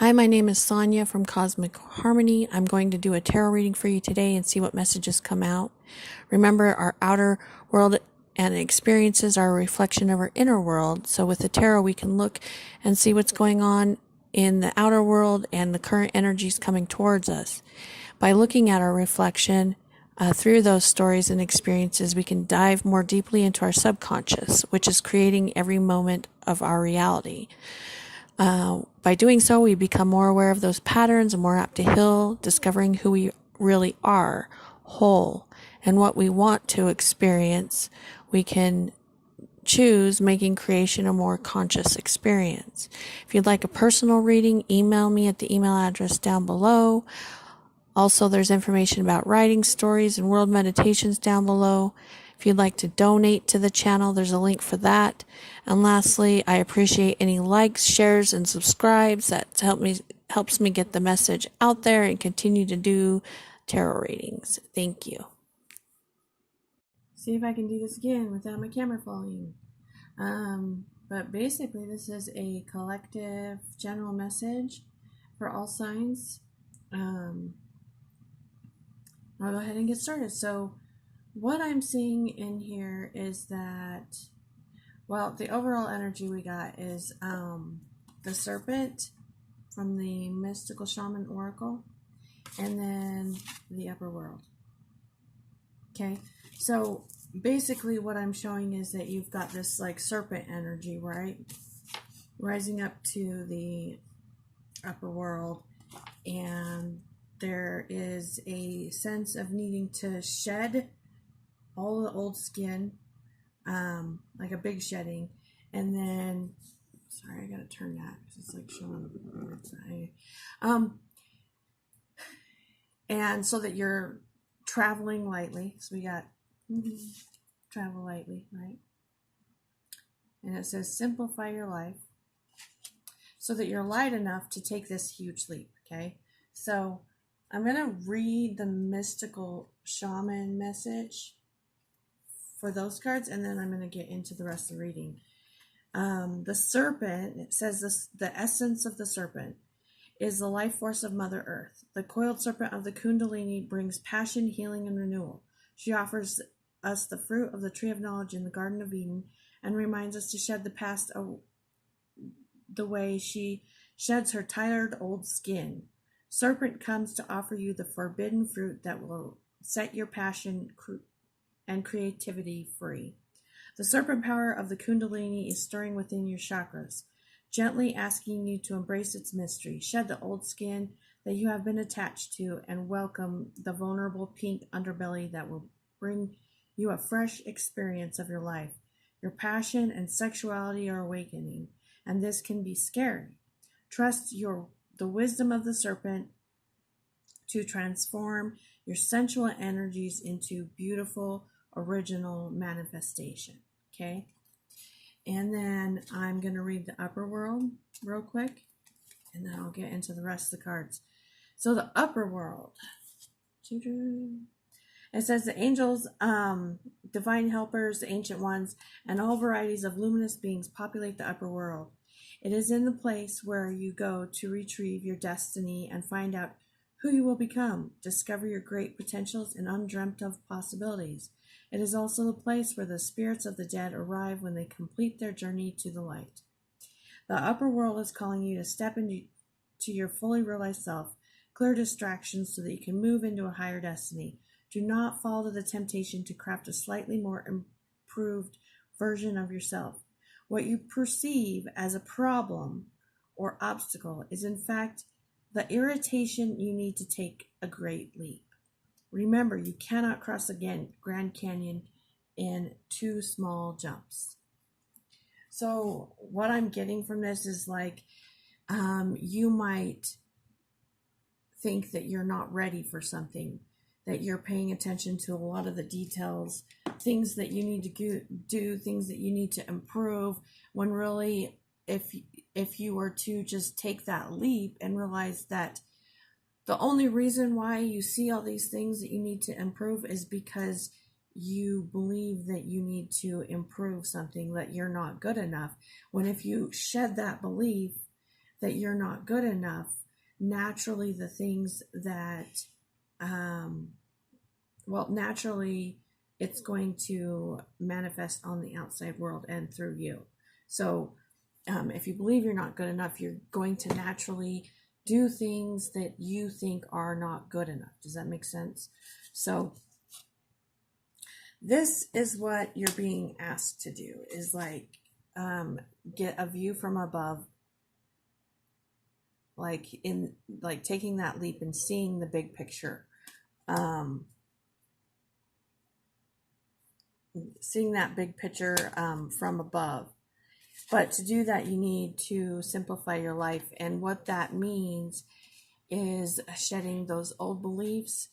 Hi, my name is Sonia from Cosmic Harmony. I'm going to do a tarot reading for you today and see what messages come out. Remember, our outer world and experiences are a reflection of our inner world. So with the tarot, we can look and see what's going on in the outer world and the current energies coming towards us. By looking at our reflection through those stories and experiences, we can dive more deeply into our subconscious, which is creating every moment of our reality. By doing so, we become more aware of those patterns and more apt to heal, discovering who we really are, whole, and what we want to experience. We can choose making creation a more conscious experience. If you'd like a personal reading, email me at the email address down below. Also, there's information about writing stories and world meditations down below. If you'd like to donate to the channel, there's a link for that. And lastly, I appreciate any likes, shares, and subscribes. That helps me get the message out there and continue to do tarot readings. Thank you. See if I can do this again without my camera falling. But basically, this is a collective general message for all signs. I'll go ahead and get started. So what I'm seeing in here is that, well, the overall energy we got is the Serpent from the Mystical Shaman Oracle, and then the upper world. Okay, so basically what I'm showing is that you've got this like serpent energy, right? Rising up to the upper world, and there is a sense of needing to shed all the old skin, like a big shedding, and then, sorry, I gotta turn that because it's like showing and so that you're traveling lightly. So we got travel lightly, right? And it says simplify your life so that you're light enough to take this huge leap. Okay, so I'm gonna read the Mystical Shaman Message for those cards, and then I'm going to get into the rest of the reading. The serpent, it says this: the essence of the serpent is the life force of Mother Earth. The coiled serpent of the Kundalini brings passion, healing, and renewal. She offers us the fruit of the tree of knowledge in the Garden of Eden and reminds us to shed the past the way she sheds her tired old skin. Serpent comes to offer you the forbidden fruit that will set your passion and creativity free. The serpent power of the Kundalini is stirring within your chakras, gently asking you to embrace its mystery, shed the old skin that you have been attached to, and welcome the vulnerable pink underbelly that will bring you a fresh experience of your life. Your passion and sexuality are awakening, and this can be scary. Trust the wisdom of the serpent to transform your sensual energies into beautiful, original manifestation. Okay, and then I'm going to read the upper world real quick, and then I'll get into the rest of the cards. So the upper world, it says the angels, divine helpers, the ancient ones, and all varieties of luminous beings populate the upper world. It is in the place where you go to retrieve your destiny and find out who you will become, discover your great potentials and undreamt of possibilities. It is also the place where the spirits of the dead arrive when they complete their journey to the light. The upper world is calling you to step into your fully realized self, clear distractions so that you can move into a higher destiny. Do not fall to the temptation to craft a slightly more improved version of yourself. What you perceive as a problem or obstacle is in fact the irritation you need to take a great leap. Remember, you cannot cross the Grand Canyon in 2 small jumps. So what I'm getting from this is like, you might think that you're not ready for something, that you're paying attention to a lot of the details, things that you need to do, things that you need to improve, when really if you were to just take that leap and realize that the only reason why you see all these things that you need to improve is because you believe that you need to improve something, that you're not good enough. When if you shed that belief, that you're not good enough, naturally the things that, naturally it's going to manifest on the outside world and through you. So if you believe you're not good enough, you're going to naturally do things that you think are not good enough. Does that make sense? So this is what you're being asked to do, is like get a view from above, like taking that leap and seeing the big picture, seeing that big picture from above. But to do that, you need to simplify your life. And what that means is shedding those old beliefs,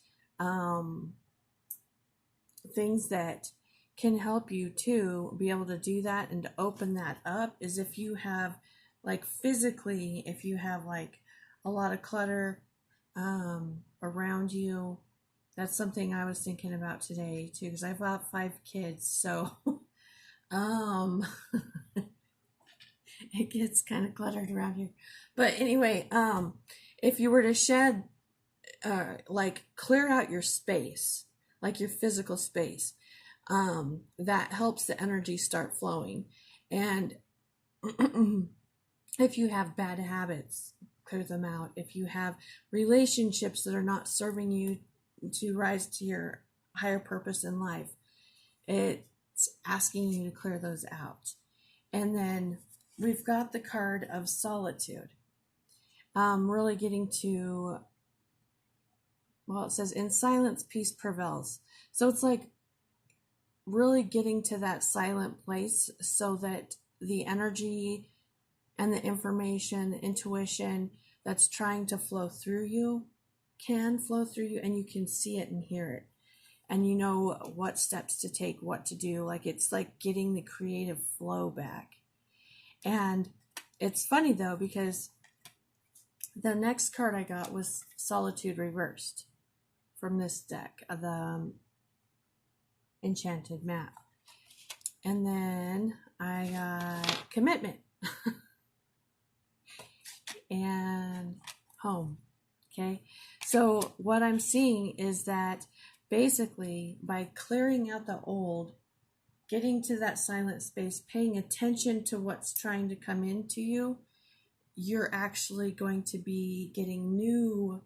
things that can help you to be able to do that and to open that up. Is if you have, like, physically, if you have like a lot of clutter around you. That's something I was thinking about today too, because I've got 5 kids, so it gets kind of cluttered around here. But anyway, if you were to shed, like clear out your space, like your physical space, that helps the energy start flowing. And if you have bad habits, clear them out. If you have relationships that are not serving you to rise to your higher purpose in life, it's asking you to clear those out. And then we've got the card of solitude. Really getting to, well, it says, in silence, peace prevails. So it's like really getting to that silent place so that the energy and the information, the intuition that's trying to flow through you can flow through you, and you can see it and hear it. And you know what steps to take, what to do. Like, it's like getting the creative flow back. And it's funny though, because the next card I got was Solitude reversed from this deck, the Enchanted Map. And then I got Commitment and Home. Okay, so what I'm seeing is that basically by clearing out the old, getting to that silent space, paying attention to what's trying to come into you, you're actually going to be getting new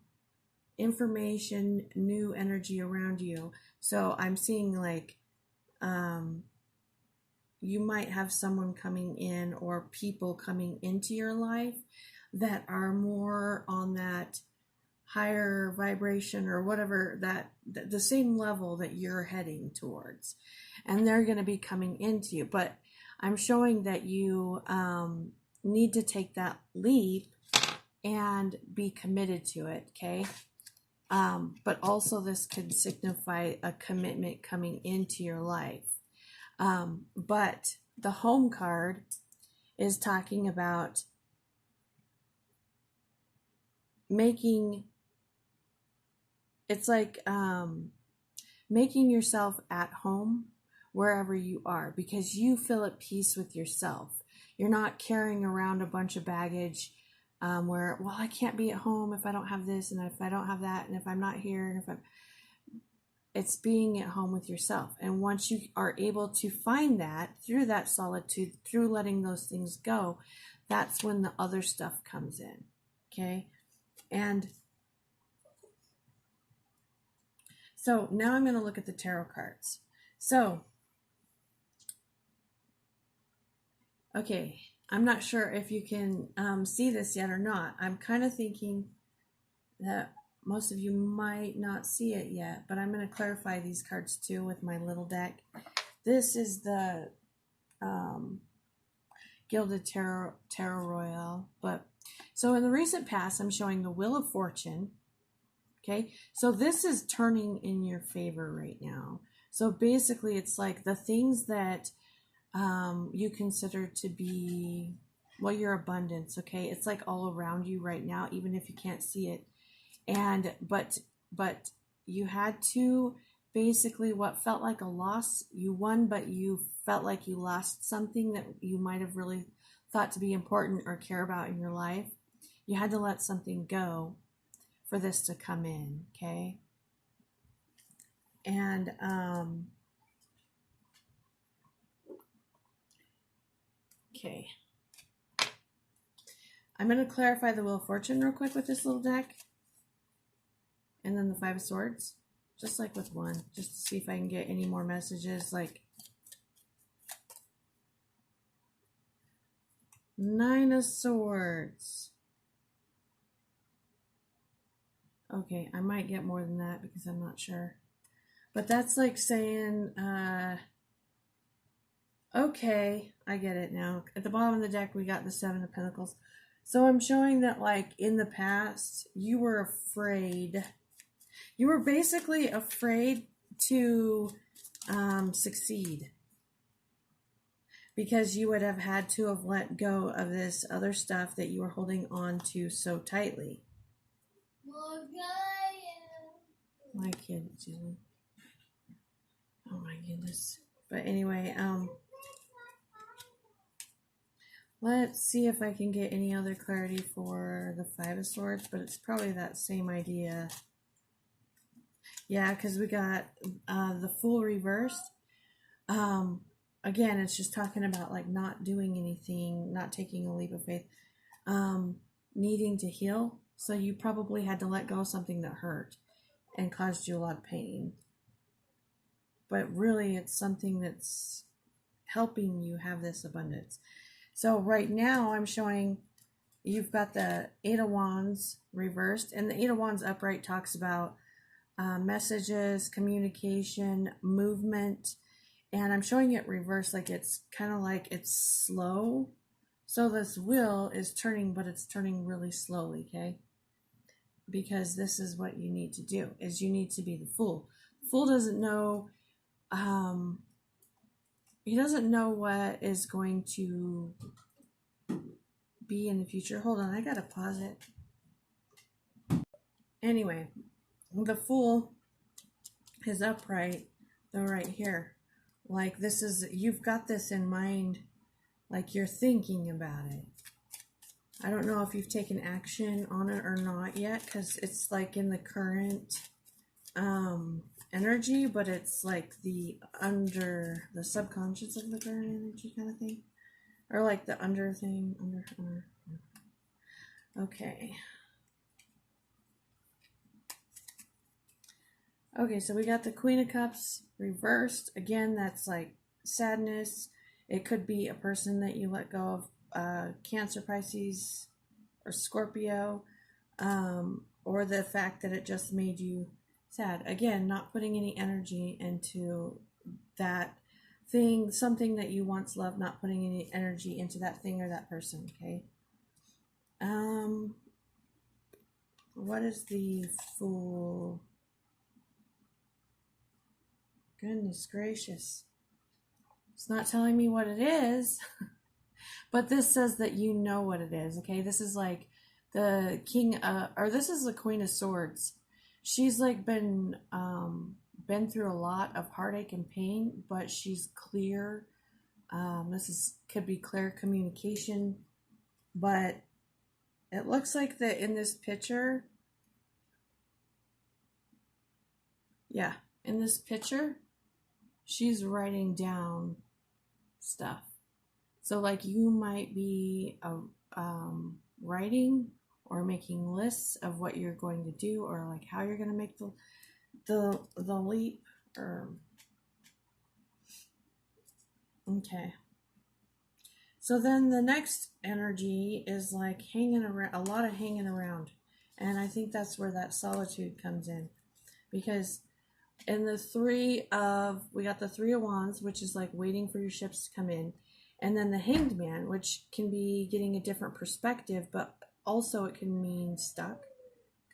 information, new energy around you. So I'm seeing like you might have someone coming in or people coming into your life that are more on that higher vibration or whatever, that the same level that you're heading towards, and they're going to be coming into you. But I'm showing that you need to take that leap and be committed to it. Okay. But also this could signify a commitment coming into your life. But the Home card is talking about making, it's like making yourself at home wherever you are, because you feel at peace with yourself. You're not carrying around a bunch of baggage where, well, I can't be at home if I don't have this, and if I don't have that, and if I'm not here, and if I'm... It's being at home with yourself. And once you are able to find that through that solitude, through letting those things go, that's when the other stuff comes in. Okay? And so now I'm going to look at the tarot cards. So, okay, I'm not sure if you can see this yet or not. I'm kind of thinking that most of you might not see it yet, but I'm going to clarify these cards too with my little deck. This is the Gilded Tarot Royale. But so in the recent past, I'm showing the Wheel of Fortune. Okay, so this is turning in your favor right now. So basically, it's like the things that you consider to be, well, your abundance. Okay, it's like all around you right now, even if you can't see it. And but you had to basically, what felt like a loss, you won, but you felt like you lost something that you might have really thought to be important or care about in your life. You had to let something go for this to come in, okay? And okay. I'm going to clarify the Wheel of Fortune real quick with this little deck. And then the Five of Swords. Just like with one. Just to see if I can get any more messages. Like Nine of Swords. Okay, I might get more than that because I'm not sure. But that's like saying, okay, I get it now. At the bottom of the deck, we got the Seven of Pentacles. So I'm showing that, like, in the past, you were afraid. You were basically afraid to succeed. Because you would have had to have let go of this other stuff that you were holding on to so tightly. My kid, Julie. Oh my goodness. But anyway, let's see if I can get any other clarity for the Five of Swords, but it's probably that same idea. Yeah, because we got the Fool reversed. Again, it's just talking about like not doing anything, not taking a leap of faith, needing to heal. So you probably had to let go of something that hurt and caused you a lot of pain. But really, it's something that's helping you have this abundance. So right now, I'm showing you've got the Eight of Wands reversed, and the Eight of Wands upright talks about messages, communication, movement, and I'm showing it reversed, like it's kind of like it's slow. So this wheel is turning, but it's turning really slowly, okay? Because this is what you need to do, is you need to be the Fool. The Fool doesn't know, he doesn't know what is going to be in the future. Hold on, I gotta pause it. Anyway, the Fool is upright, though, right here. Like this is, you've got this in mind, like you're thinking about it. I don't know if you've taken action on it or not yet, because it's like in the current energy, but it's like the subconscious of the current energy kind of thing. Or like the under thing, under. Okay. Okay, so we got the Queen of Cups reversed. Again, that's like sadness. It could be a person that you let go of, Cancer, Pisces, or Scorpio, or the fact that it just made you sad. Again, not putting any energy into that thing, something that you once loved, not putting any energy into that thing or that person, okay? What is the Fool? Goodness gracious. It's not telling me what it is, but this says that you know what it is, okay? This is like the King, or this is the Queen of Swords. She's like been through a lot of heartache and pain, but she's clear. Could be clear communication, but it looks like that in this picture, yeah, in this picture, she's writing down stuff. So like you might be writing or making lists of what you're going to do, or like how you're going to make the leap. Or okay. So then the next energy is like hanging around, a lot of hanging around, and I think that's where that solitude comes in, because in the we got the Three of Wands, which is like waiting for your ships to come in. And then the Hanged Man, which can be getting a different perspective, but also it can mean stuck,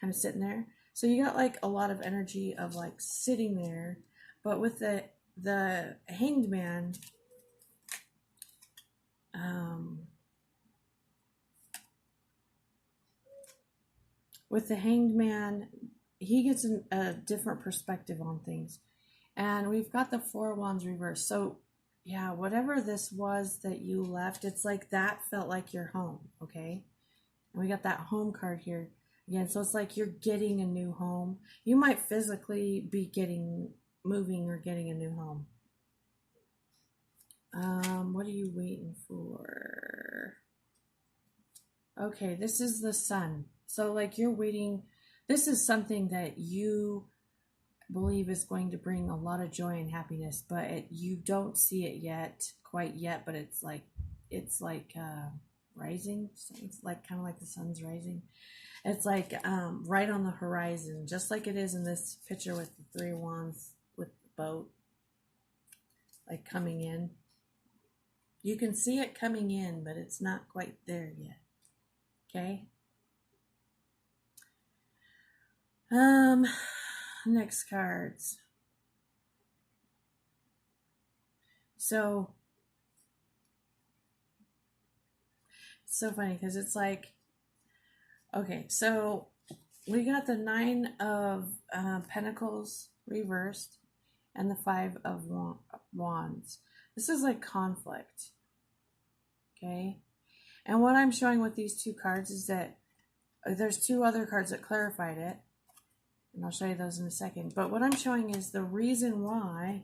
kind of sitting there. So you got like a lot of energy of like sitting there. But with the Hanged Man, he gets a different perspective on things. And we've got the Four of Wands reversed. So yeah, whatever this was that you left, it's like that felt like your home, okay? We got that home card here again. So it's like you're getting a new home. You might physically be moving or getting a new home. What are you waiting for? Okay, this is the sun. So like you're waiting. This is something that you believe is going to bring a lot of joy and happiness, but you don't see it quite yet, but it's like rising. So it's like kind of like the sun's rising. It's like right on the horizon, just like it is in this picture with the 3 wands with the boat, like coming in. You can see it coming in, but it's not quite there yet. Okay. Next cards. So funny because it's like, okay, so we got the 9 of Pentacles reversed and the 5 of Wands. This is like conflict. Okay. And what I'm showing with these 2 cards is that there's 2 other cards that clarified it. And I'll show you those in a second. But what I'm showing is the reason why.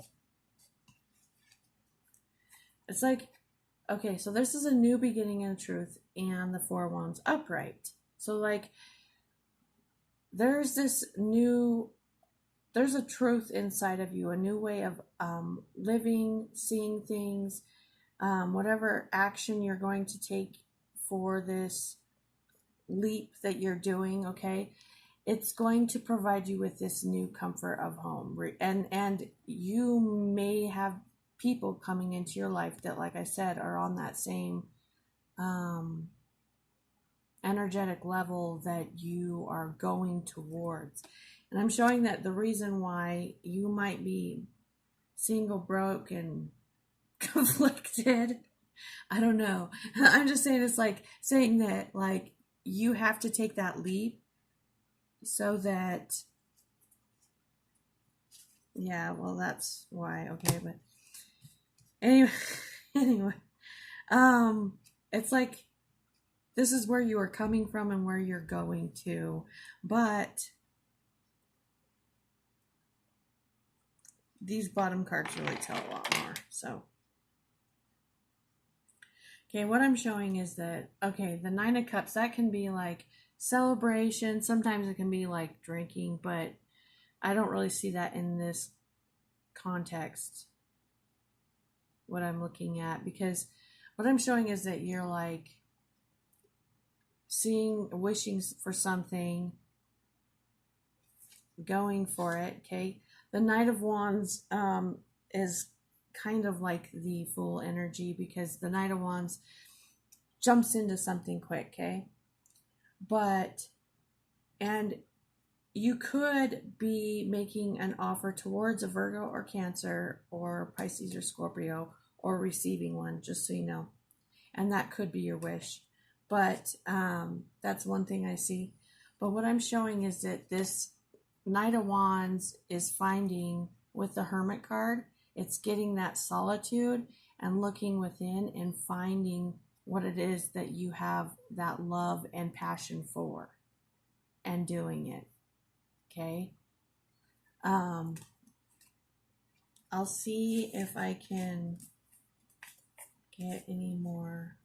It's like, okay, so this is a new beginning in truth and the 4 wands upright. So like, there's a truth inside of you, a new way of living, seeing things, whatever action you're going to take for this leap that you're doing, okay? It's going to provide you with this new comfort of home. And you may have people coming into your life that, like I said, are on that same energetic level that you are going towards. And I'm showing that the reason why you might be single, broke, and conflicted, I don't know. I'm just saying, it's like saying that like you have to take that leap so that, yeah, well, that's why. Okay, but anyway, it's like this is where you are coming from and where you're going to, but these bottom cards really tell a lot more. So, okay, what I'm showing is that, okay, the 9 of Cups, that can be like celebration. Sometimes it can be like drinking, but I don't really see that in this context, what I'm looking at, because what I'm showing is that you're like wishing for something, going for it, okay? The Knight of Wands is kind of like the Fool energy, because the Knight of Wands jumps into something quick, okay? And you could be making an offer towards a Virgo or Cancer or Pisces or Scorpio, or receiving one, just so you know. And that could be your wish. But that's one thing I see. But what I'm showing is that this Knight of Wands is finding, with the Hermit card, it's getting that solitude and looking within and finding what it is that you have that love and passion for and doing it. Okay. I'll see if I can get any more.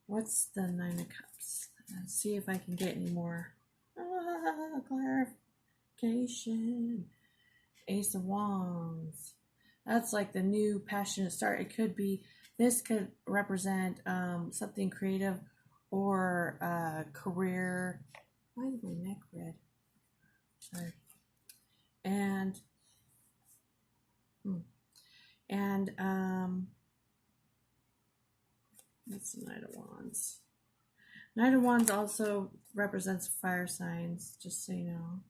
What's the 9 of Cups? Let's see if I can get any more clarification. Ace of Wands. That's like the new passionate start. It could be, this could represent something creative or career. Why is my neck red? Sorry. And that's the Knight of Wands. Knight of Wands also represents fire signs, just so you know.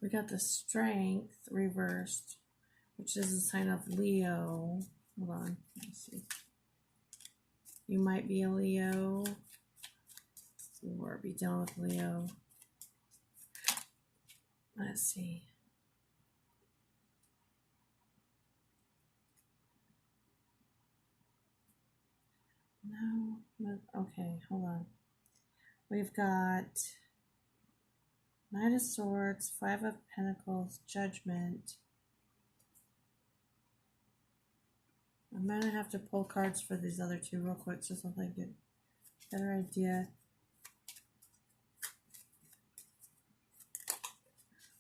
We got the Strength reversed, which is a sign of Leo. Hold on, let me see. You might be a Leo or be dealing with Leo. Let's see. No. Okay, hold on. We've got Knight of Swords, Five of Pentacles, Judgment. I'm going to have to pull cards for these other two real quick so I get a better idea.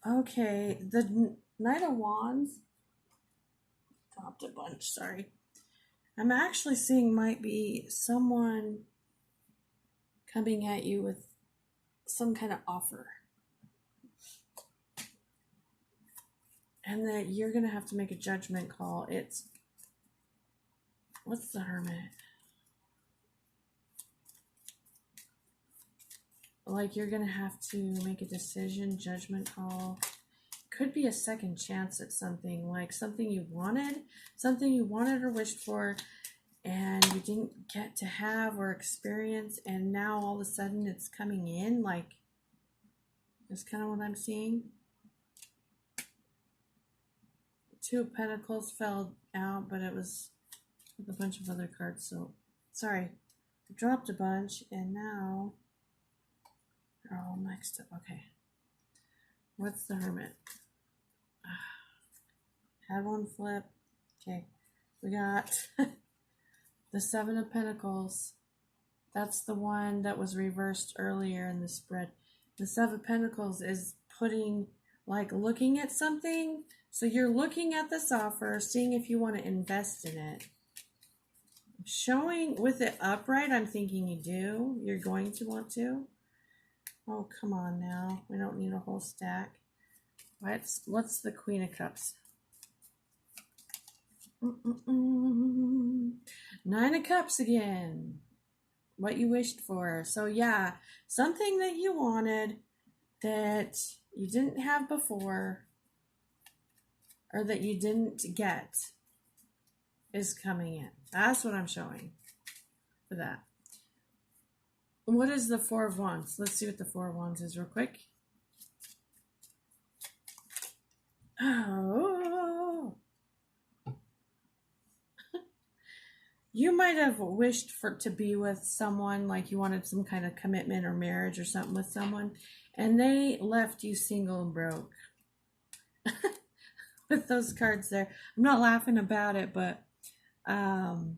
Okay, the Knight of Wands. Dropped a bunch, sorry. I'm actually seeing might be someone coming at you with some kind of offer. And that you're going to have to make a judgment call. It's, what's the Hermit? Like you're going to have to make a decision, judgment call. Could be a second chance at something, like something you wanted or wished for, and you didn't get to have or experience, and now all of a sudden it's coming in. Like, that's kind of what I'm seeing. Two of Pentacles fell out, but it was with a bunch of other cards, so sorry. I dropped a bunch, and now they're all mixed up. Okay. What's the Hermit? Had one flip. Okay. We got the Seven of Pentacles. That's the one that was reversed earlier in the spread. The Seven of Pentacles is putting, like, looking at something. So you're looking at this offer, seeing if you want to invest in it. Showing with it upright, I'm thinking you do. You're going to want to. Oh, come on now. We don't need a whole stack. What's the Queen of Cups? Nine of Cups again. What you wished for. So yeah, something that you wanted that you didn't have before or that you didn't get is coming in. That's what I'm showing for that. What is the Four of Wands? Let's see what the Four of Wands is real quick. Oh. You might have wished to be with someone, like you wanted some kind of commitment or marriage or something with someone, and they left you single and broke. With those cards there. I'm not laughing about it, but oh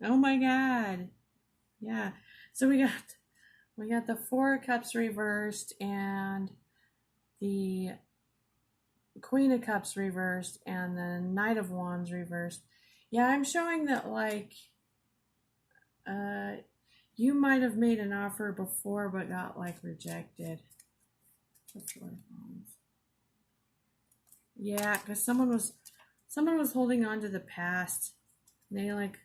my God. Yeah. So we got the Four of Cups reversed and the Queen of Cups reversed and the Knight of Wands reversed. Yeah, I'm showing that, like, you might have made an offer before but got, like, rejected. The Four of Wands. Yeah, because someone was holding on to the past. And they, like,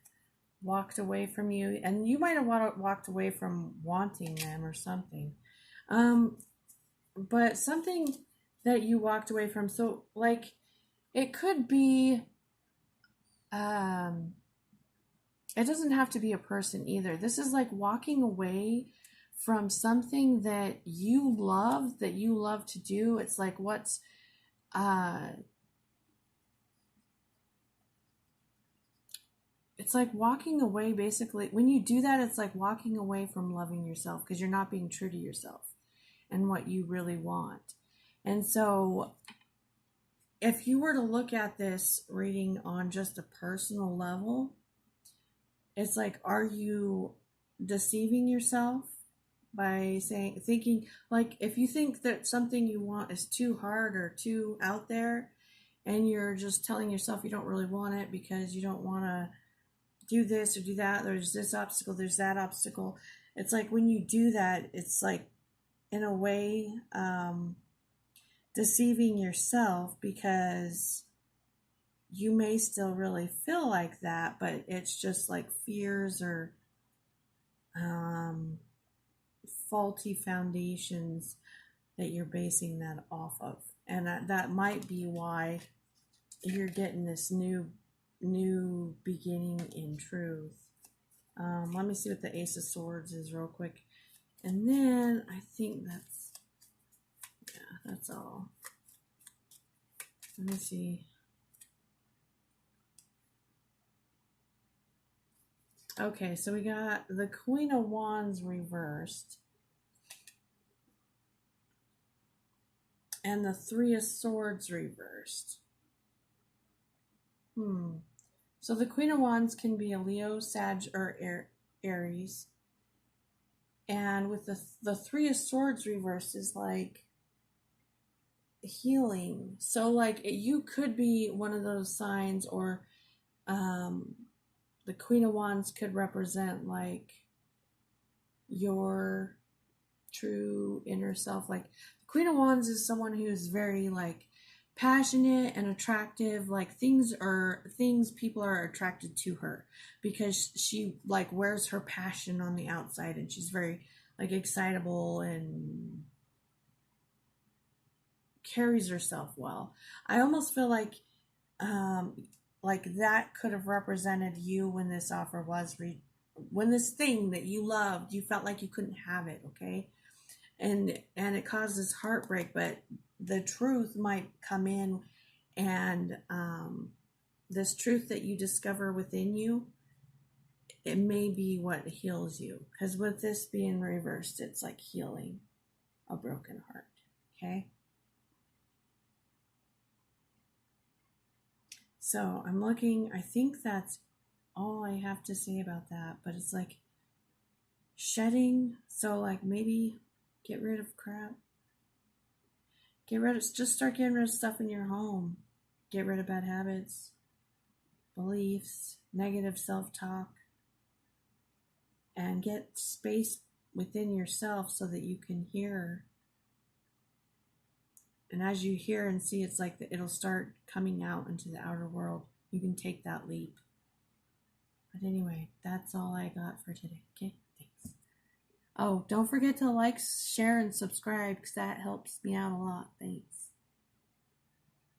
walked away from you, and you might have walked away from wanting them or something. But something that you walked away from. So, like, it could be, it doesn't have to be a person either. This is like walking away from something that you love to do. It's like it's like walking away, basically. When you do that, it's like walking away from loving yourself because you're not being true to yourself and what you really want. And so if you were to look at this reading on just a personal level, it's like, are you deceiving yourself by thinking, like, if you think that something you want is too hard or too out there, and you're just telling yourself you don't really want it because you don't want to do this or do that, there's this obstacle, there's that obstacle. It's like when you do that, it's like, in a way, deceiving yourself because you may still really feel like that, but it's just like fears or faulty foundations that you're basing that off of. And that might be why you're getting this new beginning in truth. Let me see what the Ace of Swords is real quick. And then I think that's all. Let me see. Okay, so we got the Queen of Wands reversed. And the Three of Swords reversed. So the Queen of Wands can be a Leo, Sag, or Aries. And with the Three of Swords reversed is like healing. So like you could be one of those signs, or the Queen of Wands could represent like your true inner self. Like the Queen of Wands is someone who's very like passionate and attractive. Like things people are attracted to her because she like wears her passion on the outside, and she's very like excitable and carries herself well. I almost feel like that could have represented you when this offer was when this thing that you loved, you felt like you couldn't have it, okay? And it causes heartbreak, but the truth might come in, and this truth that you discover within you, it may be what heals you. Because with this being reversed, it's like healing a broken heart, okay? So I'm looking, I think that's all I have to say about that, but it's like shedding. So like maybe get rid of crap. Just start getting rid of stuff in your home. Get rid of bad habits, beliefs, negative self-talk, and get space within yourself so that you can hear. And as you hear and see, it's like it'll start coming out into the outer world. You can take that leap. But anyway, that's all I got for today. Okay, thanks. Oh, don't forget to like, share, and subscribe because that helps me out a lot. Thanks.